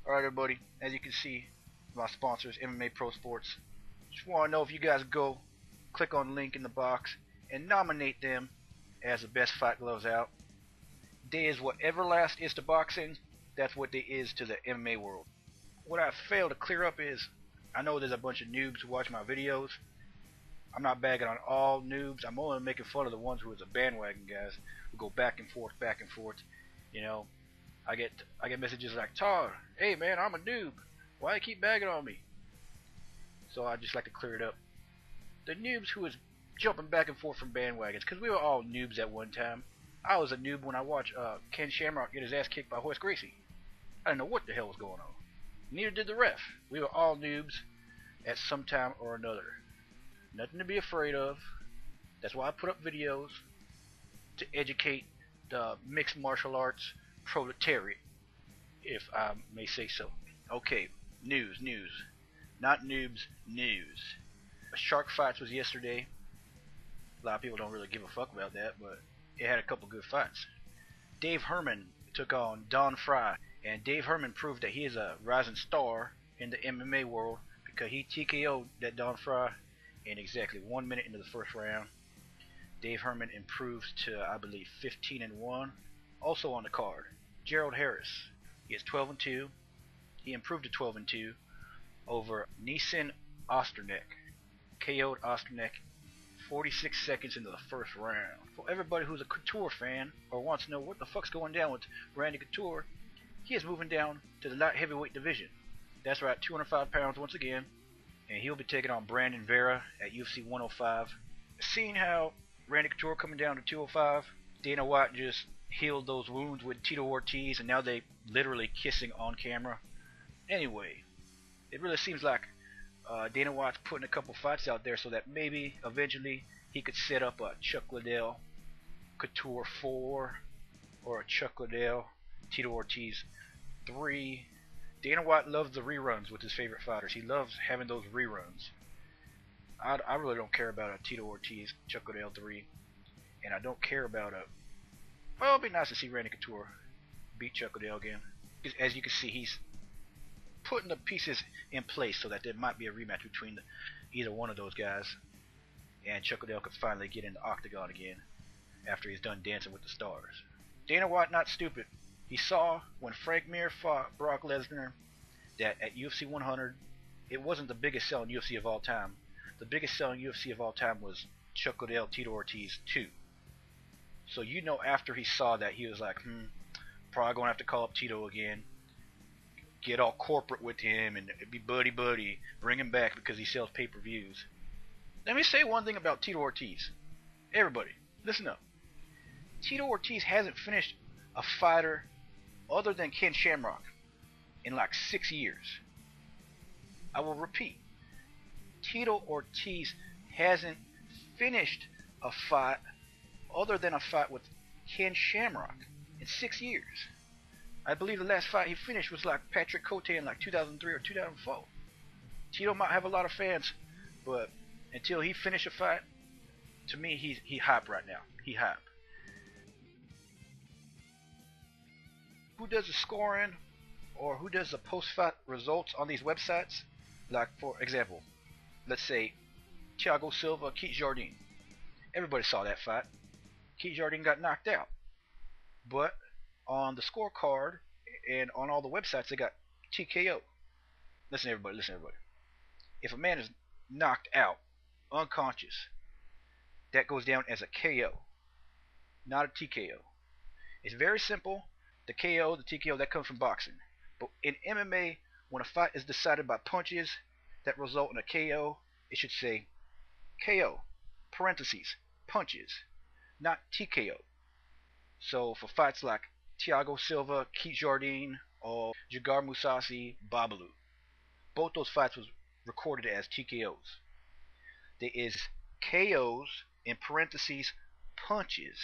Alright everybody, as you can see, my sponsors, MMA Pro Sports. Just want to know if you guys go, click on the link in the box, and nominate them as the best fight gloves out. They is what Everlast is to boxing, that's what they is to the MMA world. What I failed to clear up is, I know there's a bunch of noobs who watch my videos. I'm not bagging on all noobs, I'm only making fun of the ones who are the bandwagon guys, who go back and forth, you know. I get messages like, Todd, hey man, I'm a noob. Why you keep bagging on me? So I just like to clear it up. The noobs who is jumping back and forth from bandwagons, because we were all noobs at one time. I was a noob when I watched Ken Shamrock get his ass kicked by Horace Gracie. I didn't know what the hell was going on. Neither did the ref. We were all noobs at some time or another. Nothing to be afraid of. That's why I put up videos to educate the mixed martial arts proletariat, if I may say so. Okay, news. Not noobs, news. Shark Fights was yesterday. A lot of people don't really give a fuck about that, but it had a couple good fights. Dave Herman took on Don Fry, and Dave Herman proved that he is a rising star in the MMA world because he TKO'd that Don Fry in exactly 1 minute into the first round. Dave Herman improves to, I believe, 15-1. Also on the card, Gerald Harris. He is 12-2. He improved to 12-2 over Neeson Osterneck. KO'd Osterneck 46 seconds into the first round. For everybody who's a Couture fan or wants to know what the fuck's going down with Randy Couture, he is moving down to the light heavyweight division. That's right, 205 pounds once again, and he'll be taking on Brandon Vera at UFC 105. Seeing how Randy Couture coming down to 205, Dana White just healed those wounds with Tito Ortiz, and now they literally kissing on camera. Anyway, it really seems like Dana White's putting a couple fights out there so that maybe eventually he could set up a Chuck Liddell Couture 4 or a Chuck Liddell Tito Ortiz 3. Dana White loves the reruns with his favorite fighters. He loves having those reruns. I really don't care about a Tito Ortiz Chuck Liddell 3, and I don't care about a. Well, it'd be nice to see Randy Couture beat Chuck Liddell again. As you can see, he's putting the pieces in place so that there might be a rematch between either one of those guys, and Chuck Liddell could finally get in the octagon again after he's done dancing with the stars. Dana White not stupid. He saw when Frank Mir fought Brock Lesnar that at UFC 100, it wasn't the biggest selling UFC of all time. The biggest selling UFC of all time was Chuck Liddell Tito Ortiz 2. So you know, after he saw that, he was like, probably gonna have to call up Tito again, get all corporate with him, and be buddy, bring him back because he sells pay-per-views. Let me say one thing about Tito Ortiz. Everybody, listen up. Tito Ortiz hasn't finished a fighter other than Ken Shamrock in like 6 years. I will repeat. Tito Ortiz hasn't finished a fight other than a fight with Ken Shamrock in 6 years. I believe the last fight he finished was like Patrick Cote in like 2003 or 2004. Tito might have a lot of fans, but until he finishes a fight, to me he hype right now. He hype. Who does the scoring or who does the post-fight results on these websites? Like, for example, let's say Thiago Silva, Keith Jardine. Everybody saw that fight. Keith Jardine got knocked out. But on the scorecard and on all the websites, they got TKO. Listen everybody. If a man is knocked out, unconscious, that goes down as a KO, not a TKO. It's very simple. The KO, the TKO, that comes from boxing. But in MMA, when a fight is decided by punches that result in a KO, it should say KO, parentheses, punches, not TKO. So for fights like Thiago Silva, Keith Jardine, or Jagar Mousasi, Babalu, both those fights was recorded as TKOs. There is KOs in parentheses, punches,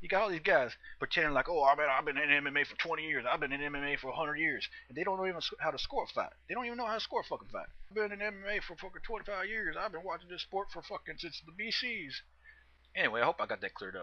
You got all these guys pretending like, oh, I've been in MMA for 20 years. I've been in MMA for 100 years. And they don't know even how to score a fight. They don't even know how to score a fucking fight. I've been in MMA for fucking 25 years. I've been watching this sport for fucking since the BCs. Anyway, I hope I got that cleared up.